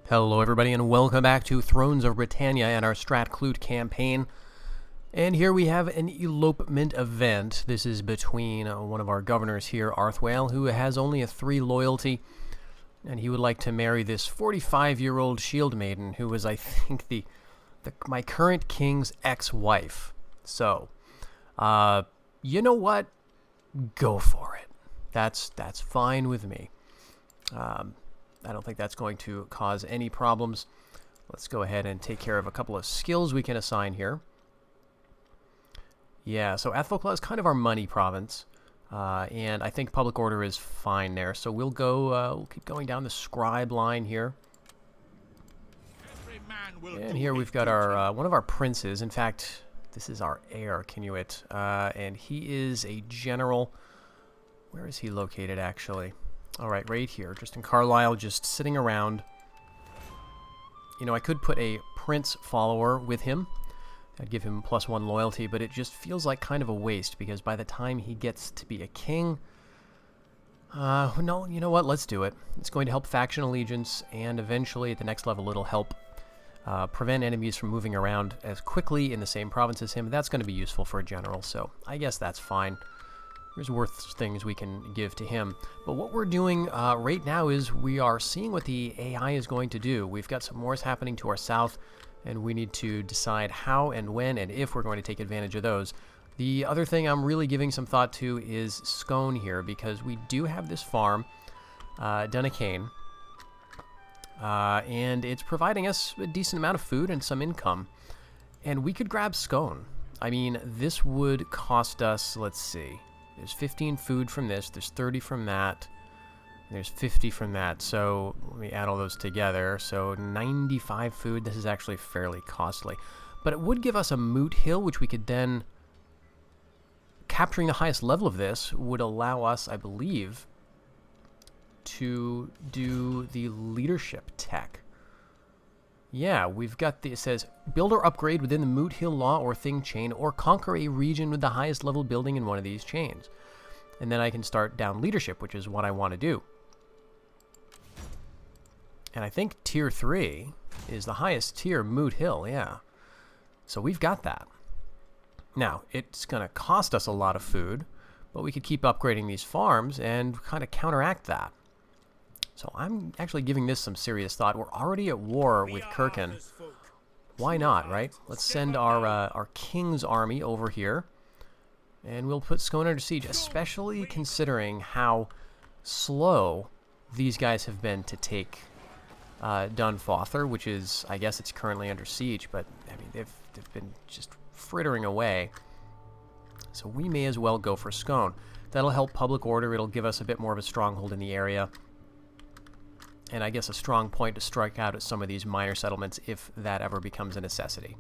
Hello everybody and welcome back to Thrones of Britannia and our Strat Clut campaign. And here we have an elopement event. This is between one of our governors here, Arthwale, who has only a 3 loyalty. And he would like to marry this 45-year-old shield maiden who was, I think, my current king's ex-wife. So, you know what? Go for it. That's fine with me. I don't think that's going to cause any problems. Let's go ahead and take care of a couple of skills we can assign here. Yeah, so Athfolkla is kind of our money province, and I think public order is fine there. So we'll keep going down the scribe line here. And here we've got our one of our princes. In fact, this is our heir, Kinuit, and he is a general. Where is he located, actually? All right, right here, just in Carlisle, just sitting around. You know, I could put a prince follower with him. I'd give him +1 loyalty, but it just feels like kind of a waste, because by the time he gets to be a king... no, you know what? Let's do it. It's going to help faction allegiance, and eventually, at the next level, it'll help prevent enemies from moving around as quickly in the same province as him. That's going to be useful for a general, so I guess that's fine. There's worth things we can give to him. But what we're doing right now is we are seeing what the AI is going to do. We've got some wars happening to our south, and we need to decide how and when and if we're going to take advantage of those. The other thing I'm really giving some thought to is Scone here, because we do have this farm, Dunacane, and it's providing us a decent amount of food and some income. And we could grab Scone. I mean, this would cost us, let's see... There's 15 food from this, there's 30 from that, and there's 50 from that. So let me add all those together. So 95 food. This is actually fairly costly. But it would give us a moot hill, which we could then... Capturing the highest level of this would allow us, I believe, to do the leadership tech. Yeah, we've got the, it says, build or upgrade within the Moot Hill Law or Thing chain, or conquer a region with the highest level building in one of these chains. And then I can start down leadership, which is what I want to do. And I think Tier 3 is the highest tier, Moot Hill, yeah. So we've got that. Now, it's going to cost us a lot of food, but we could keep upgrading these farms and kind of counteract that. So I'm actually giving this some serious thought. We're already at war with Kirkin. Why not, right? Let's send our king's army over here, and we'll put Scone under siege, especially considering how slow these guys have been to take Dunfother, which is, I guess it's currently under siege, but I mean, they've been just frittering away. So we may as well go for Scone. That'll help public order. It'll give us a bit more of a stronghold in the area. And I guess a strong point to strike out at some of these minor settlements if that ever becomes a necessity.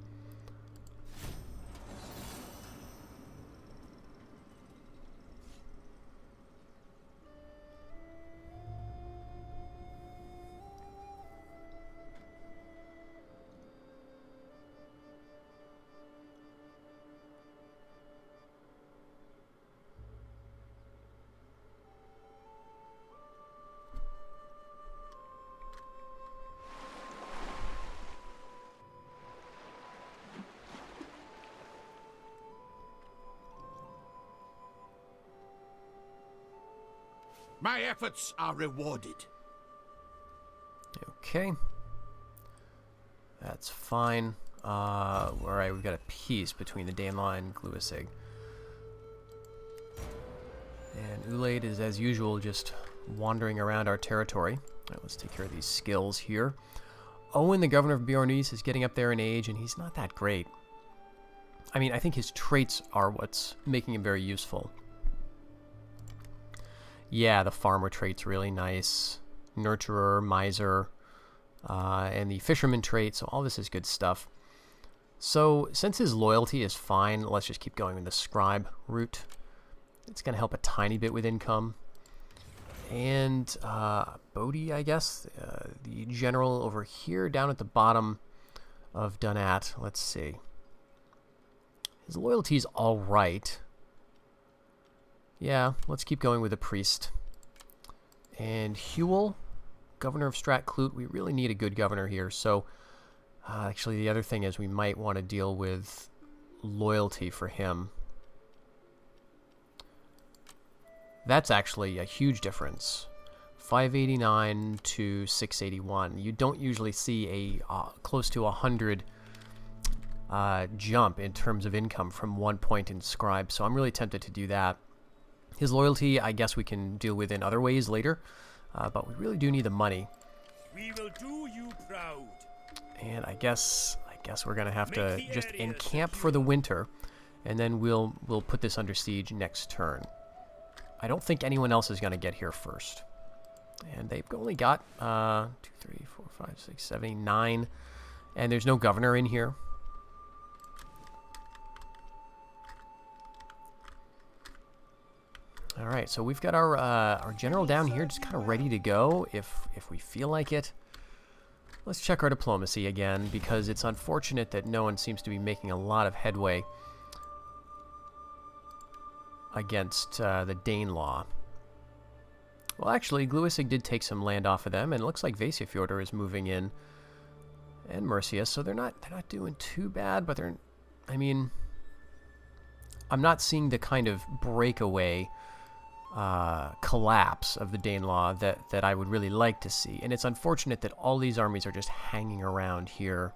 My efforts are rewarded. Okay. That's fine. Alright, we've got a peace between the Danelaw and Gluisig. And Ulaid is, as usual, just wandering around our territory. Alright, let's take care of these skills here. Owen, the governor of Bjornis, is getting up there in age, and he's not that great. I mean, I think his traits are what's making him very useful. Yeah, the farmer trait's really nice. Nurturer, miser, and the fisherman trait, so all this is good stuff. So, since his loyalty is fine, let's just keep going with the scribe route. It's going to help a tiny bit with income. And Bodhi, I guess, the general over here down at the bottom of Dunat. Let's see. His loyalty's all right. Yeah, let's keep going with the priest. And Hewell, Governor of Strat Clut. We really need a good governor here. So, actually, the other thing is we might want to deal with loyalty for him. That's actually a huge difference. 589 to 681. You don't usually see a close to 100 jump in terms of income from one point in Scribe, so I'm really tempted to do that. His loyalty, I guess we can deal with in other ways later, but we really do need the money. We will do you proud. And I guess we're gonna have to just encamp for the winter, and then we'll put this under siege next turn. I don't think anyone else is gonna get here first. And they've only got 2, 3, 4, 5, 6, 7, 9, and there's no governor in here. All right, so we've got our general down here, just kind of ready to go if we feel like it. Let's check our diplomacy again, because it's unfortunate that no one seems to be making a lot of headway against the Danelaw. Well, actually, Gluisig did take some land off of them, and it looks like Vasafjordur is moving in, and Mercia, so they're not doing too bad, but they're, I mean, I'm not seeing the kind of breakaway collapse of the Danelaw that I would really like to see, and it's unfortunate that all these armies are just hanging around here.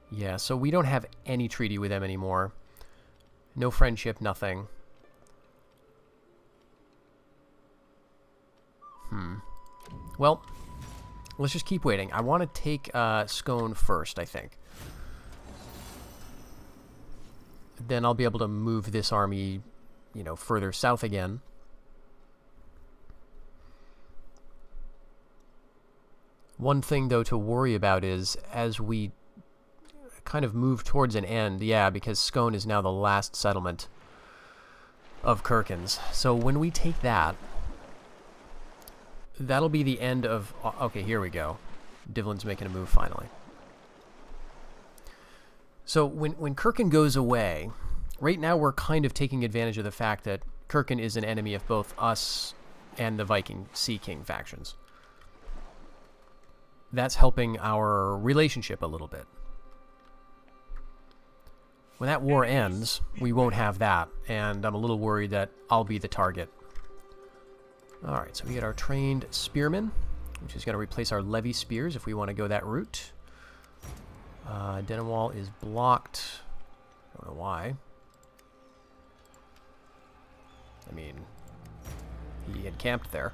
Yeah, so we don't have any treaty with them anymore. No friendship, nothing. Well, let's just keep waiting. I want to take Scone first, I think. Then I'll be able to move this army, you know, further south again. One thing, though, to worry about is as we kind of move towards an end, yeah, because Scone is now the last settlement of Kirkens. So when we take that, that'll be the end of... Okay, here we go. Divlin's making a move finally. So when Kirken goes away, right now we're kind of taking advantage of the fact that Kirken is an enemy of both us and the Viking Sea King factions. That's helping our relationship a little bit. When that war ends, we won't have that, and I'm a little worried that I'll be the target. Alright, so we get our trained spearmen, which is going to replace our levy spears if we want to go that route. Denenwall is blocked. I don't know why. I mean, he had camped there.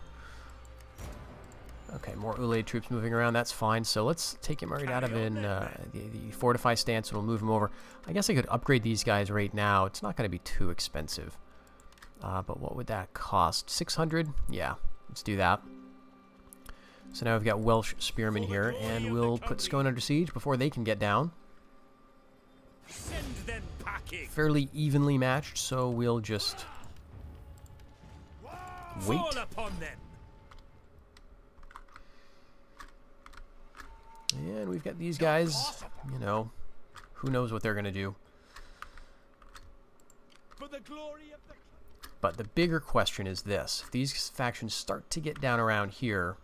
Okay, more Ulaid troops moving around. That's fine. So let's take him right out of the fortify stance, and we'll move him over. I guess I could upgrade these guys right now. It's not going to be too expensive. But what would that cost? 600? Yeah, let's do that. So now we've got Welsh spearmen here, and we'll put Scone under siege before they can get down. Send them packing. Fairly evenly matched, so we'll just wait. Fall upon them. And we've got these guys, you know, who knows what they're going to do. For the glory of the... But the bigger question is this. If these factions start to get down around here...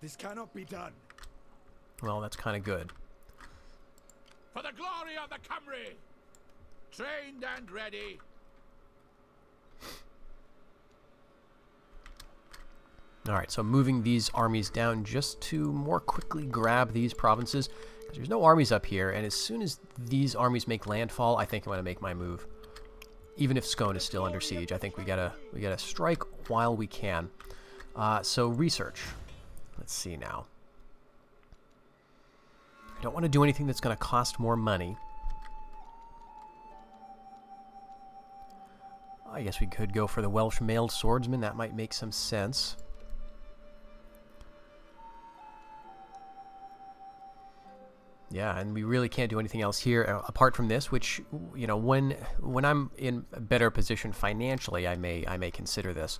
This cannot be done. Well, that's kind of good. For the glory of the Cymry! Trained and ready. Alright, so moving these armies down just to more quickly grab these provinces. Because there's no armies up here, and as soon as these armies make landfall, I think I'm going to make my move. Even if Scone is still under siege, I think we gotta strike while we can. So research. Let's see now. I don't want to do anything that's going to cost more money. I guess we could go for the Welsh mailed swordsman. That might make some sense. Yeah, and we really can't do anything else here apart from this, which, you know, when I'm in a better position financially, I may consider this.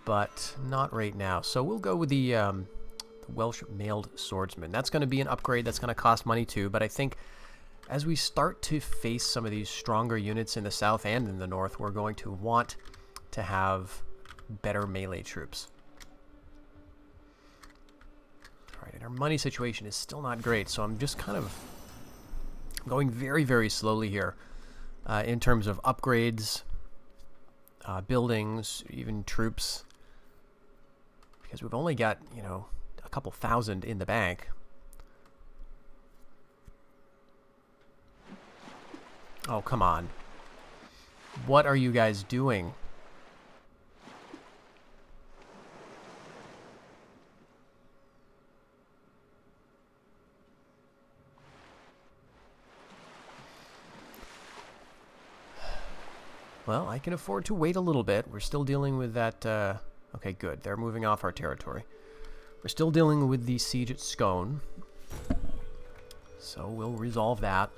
But not right now. So we'll go with the Welsh mailed swordsman. That's going to be an upgrade. That's going to cost money too, but I think as we start to face some of these stronger units in the south and in the north, we're going to want to have better melee troops. Alright, and our money situation is still not great, so I'm just kind of going very, very slowly here in terms of upgrades, buildings, even troops. Because we've only got, you know, a couple thousand in the bank. Oh, come on. What are you guys doing? Well, I can afford to wait a little bit. We're still dealing with that... okay, good. They're moving off our territory. We're still dealing with the siege at Scone. So we'll resolve that.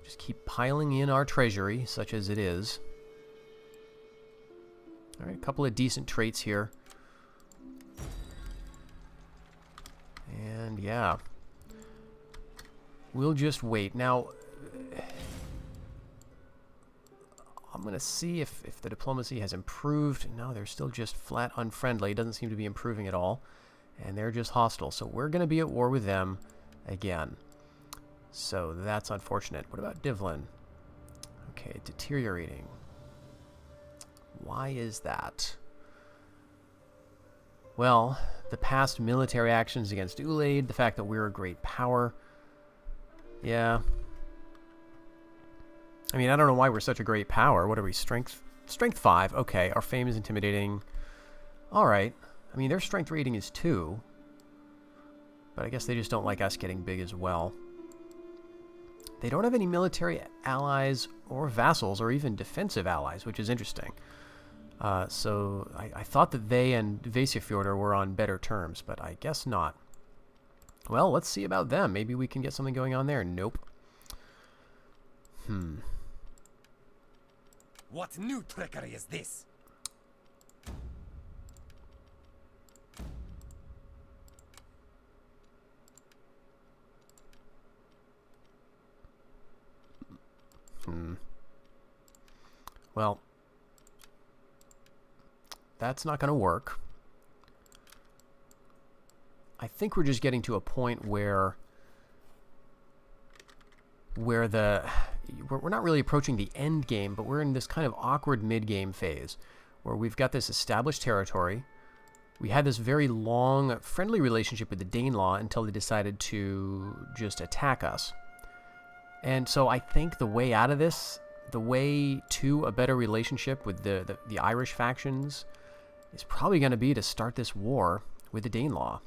Just keep piling in our treasury, such as it is. Alright, a couple of decent traits here. And yeah. We'll just wait. Now, I'm going to see if the diplomacy has improved. No, they're still just flat unfriendly. It doesn't seem to be improving at all. And they're just hostile. So we're going to be at war with them again. So that's unfortunate. What about Divlin? Okay, deteriorating. Why is that? Well, the past military actions against Ulaid, the fact that we're a great power. Yeah. I mean, I don't know why we're such a great power. What are we? Strength 5. Okay, our fame is intimidating. Alright. I mean, their strength rating is 2. But I guess they just don't like us getting big as well. They don't have any military allies or vassals or even defensive allies, which is interesting. So I thought that they and Vasafjordur were on better terms, but I guess not. Well, let's see about them. Maybe we can get something going on there. Nope. What new trickery is this? Well, that's not going to work. I think we're just getting to a point where we're not really approaching the end game, but we're in this kind of awkward mid-game phase where we've got this established territory. We had this very long friendly relationship with the Danelaw until they decided to just attack us. And so I think the way out of this, the way to a better relationship with the Irish factions, is probably going to be to start this war with the Danelaw.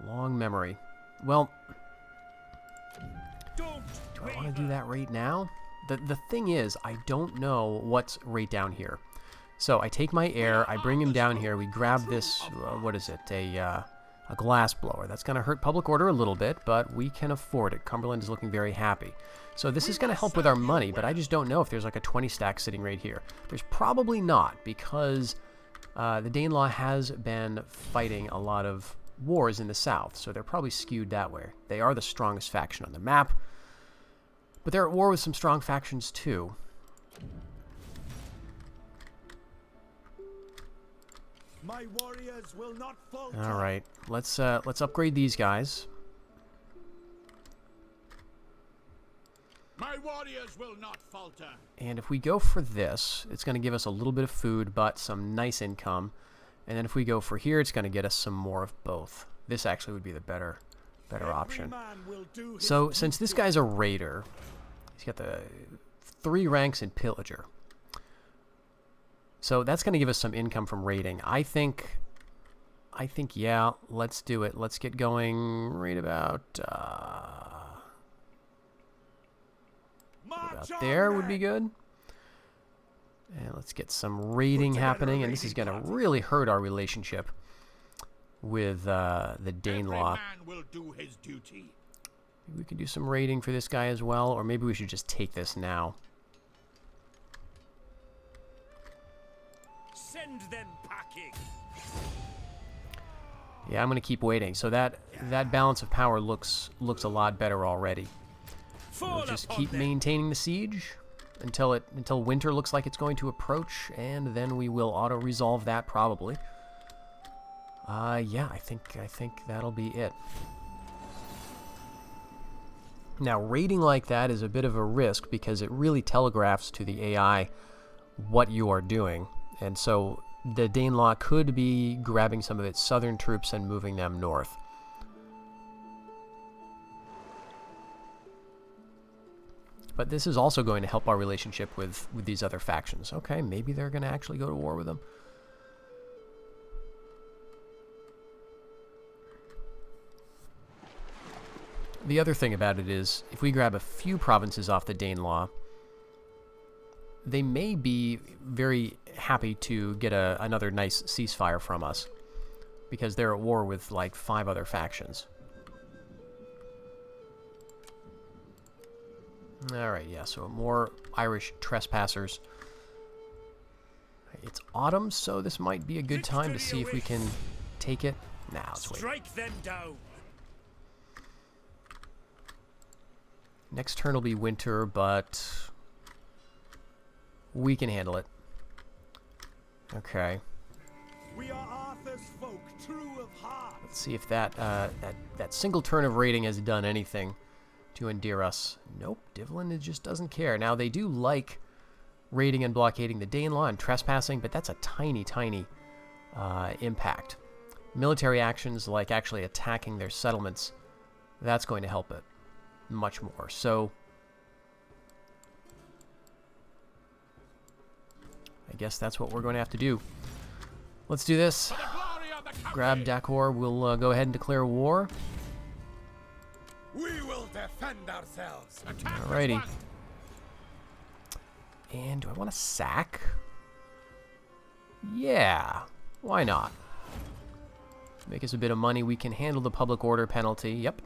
Long memory. Well, do I want to do that right now? The thing is, I don't know what's right down here. So I take my heir, I bring him down here, we grab this, what is it, a glass blower. That's going to hurt public order a little bit, but we can afford it. Cumberland is looking very happy. So this is going to help with our money, but I just don't know if there's like a 20 stack sitting right here. There's probably not, because the Danelaw has been fighting a lot of wars in the south, so they're probably skewed that way. They are the strongest faction on the map, but they're at war with some strong factions too. My warriors will not falter. All right, let's upgrade these guys. My warriors will not falter. And if we go for this, it's going to give us a little bit of food, but some nice income. And then if we go for here, it's going to get us some more of both. This actually would be the better option. So since this guy's a raider, he's got the 3 ranks in pillager. So that's going to give us some income from raiding. I think, yeah, let's do it. Let's get going right about there would be good. And let's get some raiding happening, and this is going to really hurt our relationship with the Danelaw. Will do his duty. Maybe we can do some raiding for this guy as well, or maybe we should just take this now. Send them packing. Yeah, I'm going to keep waiting. So that balance of power looks a lot better already. We'll just keep maintaining the siege until winter looks like it's going to approach, and then we will auto-resolve that probably. Yeah, I think that'll be it. Now, raiding like that is a bit of a risk because it really telegraphs to the AI what you are doing, and so the Danelaw could be grabbing some of its southern troops and moving them north. But this is also going to help our relationship with these other factions. Okay, maybe they're going to actually go to war with them. The other thing about it is, if we grab a few provinces off the Danelaw, they may be very happy to get another nice ceasefire from us, because they're at war with like 5 other factions. Alright, yeah, so more Irish trespassers. It's autumn, so this might be a good time to see if we can take it. Nah, let's wait. Strike them down. Next turn will be winter, but we can handle it. Okay. We are Arthur's folk, true of heart. Let's see if that single turn of raiding has done anything to endear us. Nope, Divlin just doesn't care. Now, they do like raiding and blockading the Danelaw and trespassing, but that's a tiny, tiny impact. Military actions, like actually attacking their settlements, that's going to help it much more. So, I guess that's what we're going to have to do. Let's do this. Grab Dakor. We'll go ahead and declare war. We will defend ourselves. Alrighty. And do I want to sack? Yeah. Why not? Make us a bit of money. We can handle the public order penalty. Yep.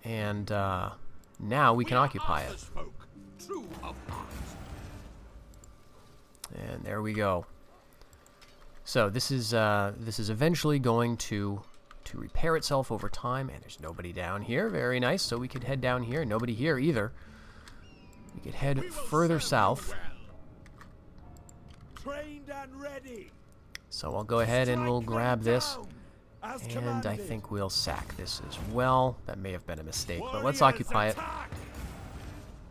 And now we can occupy it. And there we go. So this is eventually going to repair itself over time, and there's nobody down here. Very nice. So we could head down here. Nobody here either. We could head further south. Trained and ready. So I'll go ahead and we'll grab this. And I think we'll sack this as well. That may have been a mistake, but let's occupy it.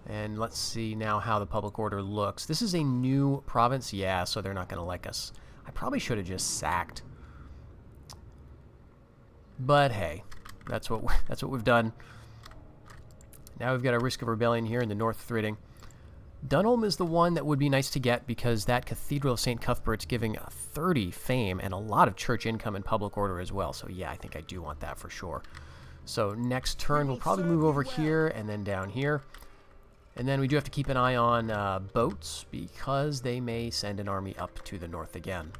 And let's see now how the public order looks. This is a new province, yeah, so they're not going to like us. I probably should have just sacked. But hey, that's what we've done. Now we've got a risk of rebellion here in the North Thridding. Dunholm is the one that would be nice to get because that Cathedral of St. Cuthbert's giving 30 fame and a lot of church income and public order as well. So yeah, I think I do want that for sure. So next turn we'll probably move over here and then down here. And then we do have to keep an eye on boats because they may send an army up to the north again.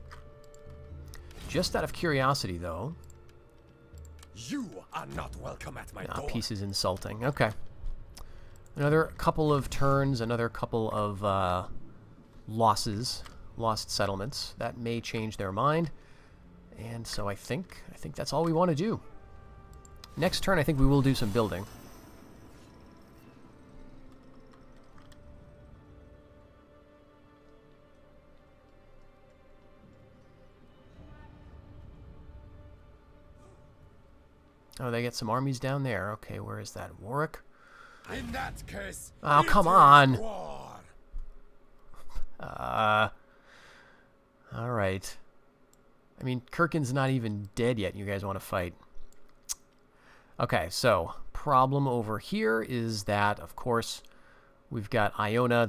Just out of curiosity though. You are not welcome at my door. Peace is insulting. Okay. Another couple of turns, another couple of lost settlements. That may change their mind. And so I think that's all we want to do. Next turn, I think we will do some building. Oh, they get some armies down there. Okay, where is that? Warwick? In that case, oh, come on. War. All right. I mean, Kirkin's not even dead yet. You guys want to fight? Okay, so problem over here is that, of course, we've got Iona.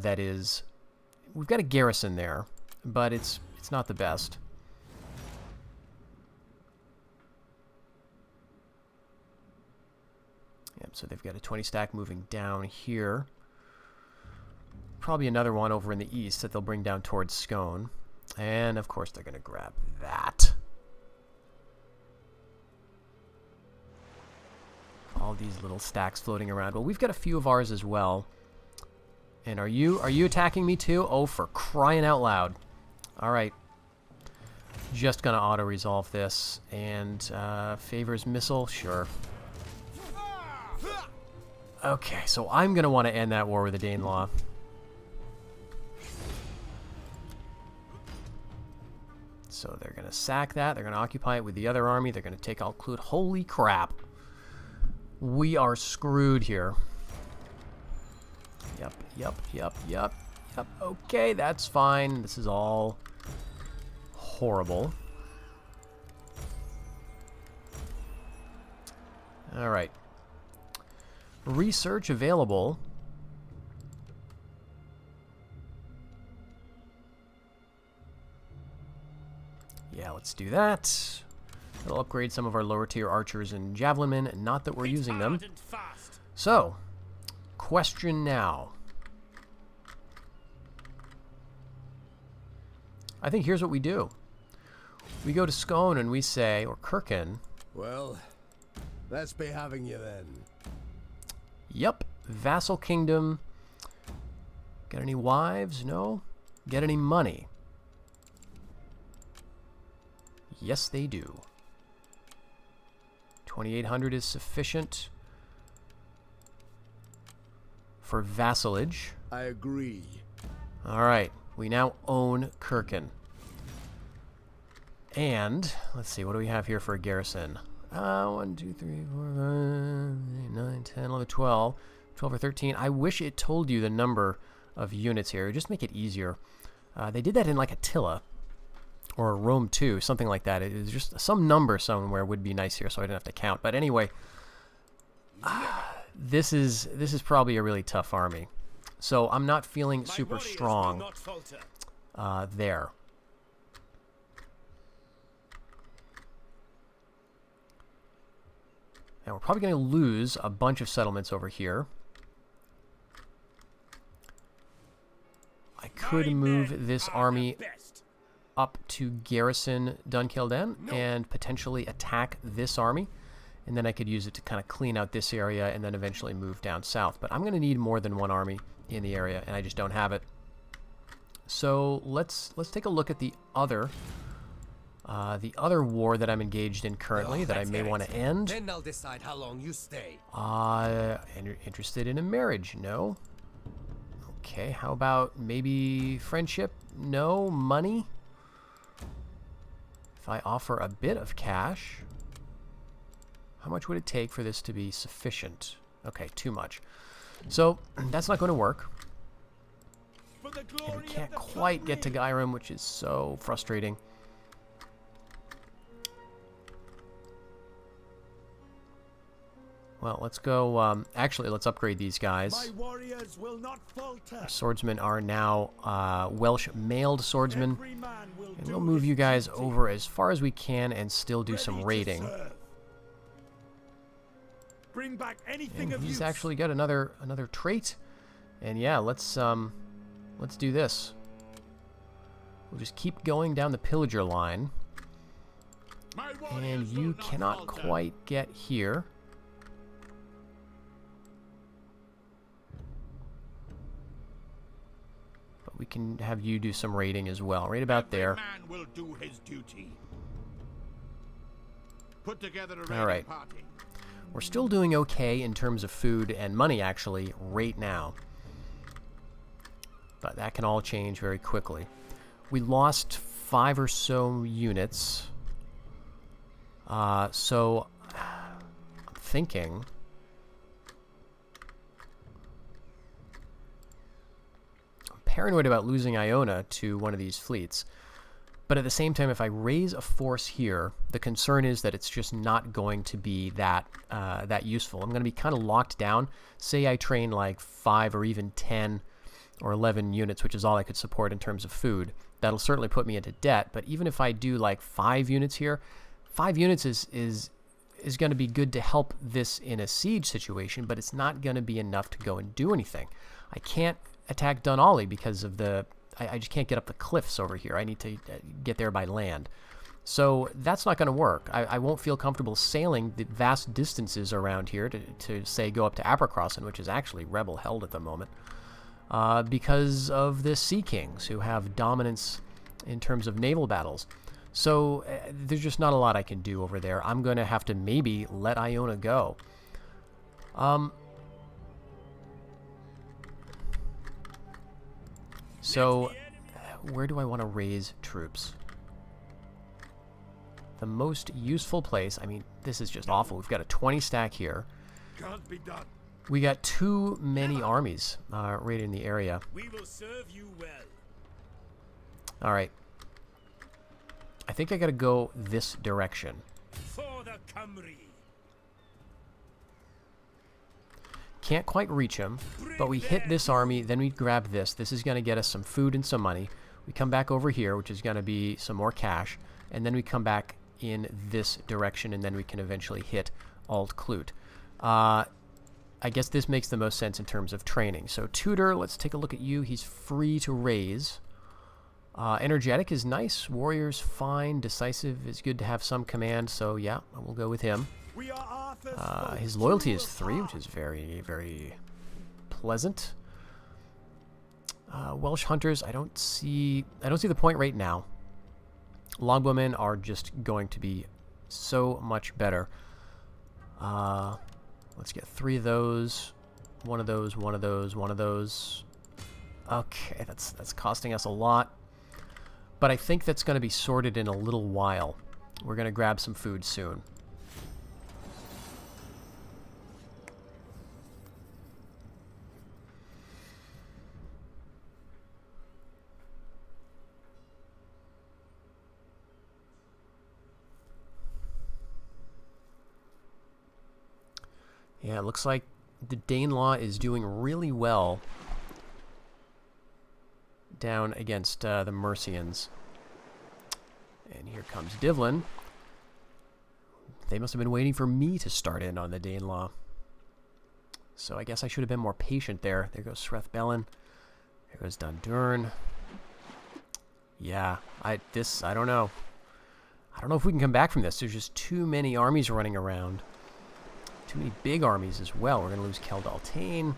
We've got a garrison there, but it's not the best. Yep, so they've got a 20 stack moving down here. Probably another one over in the east that they'll bring down towards Scone. And, of course, they're going to grab that. All these little stacks floating around. Well, we've got a few of ours as well. And are you attacking me too? Oh, for crying out loud. All right. Just gonna auto-resolve this. And favors missile? Sure. Okay, so I'm gonna want to end that war with the Danelaw. So they're gonna sack that. They're gonna occupy it with the other army. They're gonna take Strat Clut. Holy crap! We are screwed here. Yep. Okay, that's fine. This is all horrible. All right. Research available. Yeah, let's do that. It'll upgrade some of our lower tier archers and javelin men, not that we're using them. So, question now. I think here's what we do. We go to Scone and we say, or Kirkin. Well, let's be having you then. Yep, vassal kingdom. Got any wives? No. Get any money? Yes, they do. 2,800 is sufficient for vassalage. I agree. All right, we now own Kirkin. And let's see, what do we have here for a garrison? 1, 2, 3, 4, 5, 8, 9, 10, 11, 12. 12 or 13. I wish it told you the number of units here. Just make it easier. They did that in like Attila or Rome 2, something like that. It is just some number somewhere would be nice here, so I didn't have to count. But anyway, this is probably a really tough army. So I'm not feeling super strong there. And we're probably going to lose a bunch of settlements over here. I could move this army up to garrison Dunkilden and potentially attack this army. And then I could use it to kind of clean out this area and then eventually move down south. But I'm going to need more than one army in the area, and I just don't have it. So let's take a look at the other war that I'm engaged in currently that I may want to end. Then I'll decide how long you stay. Interested in a marriage? No. Okay, how about maybe friendship? No. Money? If I offer a bit of cash, how much would it take for this to be sufficient? Okay, too much. So that's not going to work. And we can't quite get to Gyrum, which is so frustrating. Well, let's go. Actually, let's upgrade these guys. My warriors will not falter. Our swordsmen are now Welsh mailed swordsmen. And we'll move you guys over as far as we can and still do some raiding. Bring back anything And he's actually got another trait. And yeah, let's do this. We'll just keep going down the pillager line. And you cannot quite get here. But we can have you do some raiding as well, right about there. Man will do his duty. Put together a All right. party. We're still doing okay in terms of food and money, actually, right now. But that can all change very quickly. We lost 5 or so units. So I'm thinking I'm paranoid about losing Iona to one of these fleets. But at the same time, if I raise a force here, the concern is that it's just not going to be that useful. I'm going to be kind of locked down. Say I train like 5 or even 10 or 11 units, which is all I could support in terms of food. That'll certainly put me into debt. But even if I do like 5 units here, 5 units is going to be good to help this in a siege situation, but it's not going to be enough to go and do anything. I can't attack Dunolly because of I just can't get up the cliffs over here. I need to get there by land. So that's not going to work. I won't feel comfortable sailing the vast distances around here to say, go up to Abercrossen, which is actually rebel-held at the moment, because of the Sea Kings, who have dominance in terms of naval battles. So there's just not a lot I can do over there. I'm going to have to maybe let Iona go. So where do I want to raise troops? The most useful place, I mean, this is just awful. We've got a 20 stack here. Can't be done. We got too many armies right in the area. We will serve you well. All right. I think I got to go this direction. For the Cymru. Can't quite reach him, but we hit this army, then we grab this. This is going to get us some food and some money. We come back over here, which is going to be some more cash, and then we come back in this direction, and then we can eventually hit Strat Clut. I guess this makes the most sense in terms of training. So Tutor, let's take a look at you. He's free to raise. Energetic is nice. Warrior's fine. Decisive is good to have some command, so yeah, we'll go with him. We are Arthur's His loyalty is 3, which is very, very pleasant. Welsh hunters, I don't see the point right now. Longbowmen are just going to be so much better. Let's get 3 of those. One of those, one of those, one of those. Okay, that's costing us a lot. But I think that's going to be sorted in a little while. We're going to grab some food soon. Yeah, it looks like the Danelaw is doing really well down against the Mercians. And here comes Divlin. They must have been waiting for me to start in on the Danelaw. So I guess I should have been more patient there. There goes Sreth-Bellin. There goes Dundurn. Yeah, I don't know. I don't know if we can come back from this. There's just too many armies running around. Too many big armies as well. We're going to lose Keldaltaine.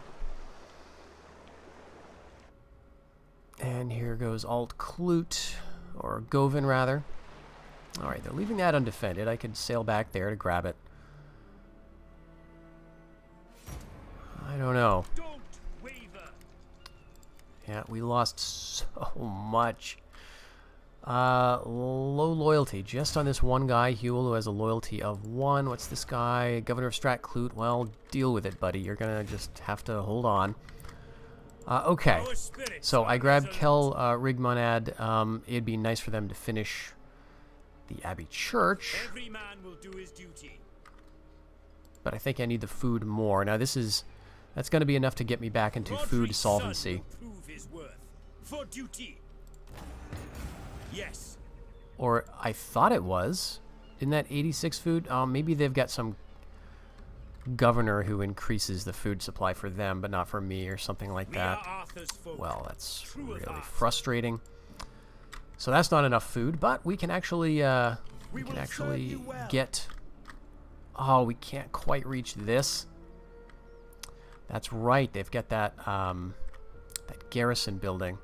And here goes Strat Clut, or Govan rather. Alright, they're leaving that undefended. I could sail back there to grab it. I don't know. Don't waver. Yeah, we lost so much. Low loyalty, just on this one guy, Huel, who has a loyalty of 1. What's this guy? Governor of Strat Clut. Well, deal with it, buddy. You're gonna just have to hold on. Okay, so I grabbed Kel Rigmonad. It'd be nice for them to finish the Abbey Church. Every man will do his duty. But I think I need the food more. Now that's going to be enough to get me back into food solvency. Prove his worth. For duty. Yes. Or I thought it was. Isn't that 86 food? Maybe they've got some governor who increases the food supply for them, but not for me, or something like that. Well, that's really frustrating. So that's not enough food, but we can actually get. Oh, we can't quite reach this. That's right. They've got that that garrison building.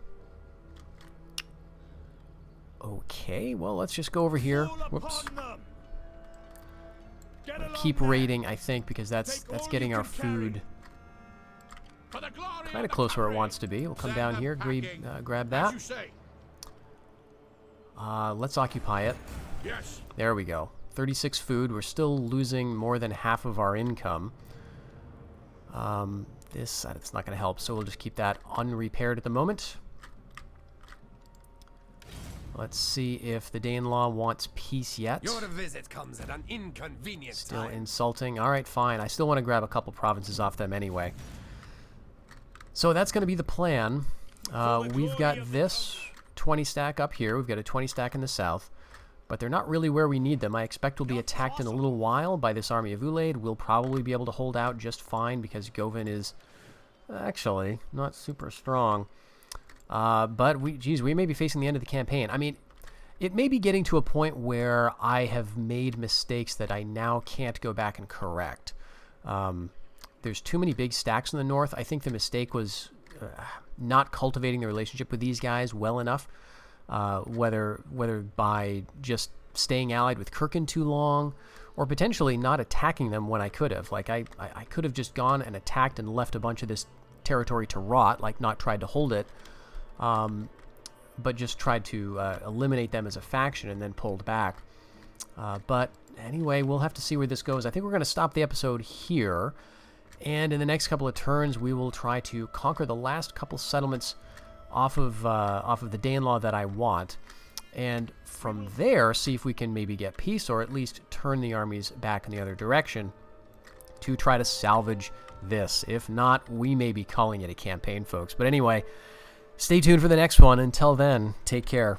Okay, well, let's just go over here. Whoops. Keep raiding, I think, because that's getting our food kind of close where it wants to be. We'll come down here, grab that. Let's occupy it. Yes. There we go. 36 food. We're still losing more than half of our income. It's not going to help, so we'll just keep that unrepaired at the moment. Let's see if the Danelaw wants peace yet. Your visit comes at an inconvenient Still time. insulting. All right, fine. I still want to grab a couple provinces off them anyway. So that's going to be the plan. We've got this 20 stack up here. We've got a 20 stack in the south. But they're not really where we need them. I expect we'll be attacked in a little while by this army of Ulaid. We'll probably be able to hold out just fine because Govan is actually not super strong. But we may be facing the end of the campaign. I mean, it may be getting to a point where I have made mistakes that I now can't go back and correct. There's too many big stacks in the north. I think the mistake was not cultivating the relationship with these guys well enough. whether by just staying allied with Kirkin too long, or potentially not attacking them when I could have. Like, I could have just gone and attacked and left a bunch of this territory to rot, like not tried to hold it, but just tried to eliminate them as a faction and then pulled back. But anyway, we'll have to see where this goes. I think we're going to stop the episode here, and in the next couple of turns, we will try to conquer the last couple settlements off of the Danelaw that I want, and from there, see if we can maybe get peace, or at least turn the armies back in the other direction to try to salvage this. If not, we may be calling it a campaign, folks. But anyway, stay tuned for the next one. Until then, take care.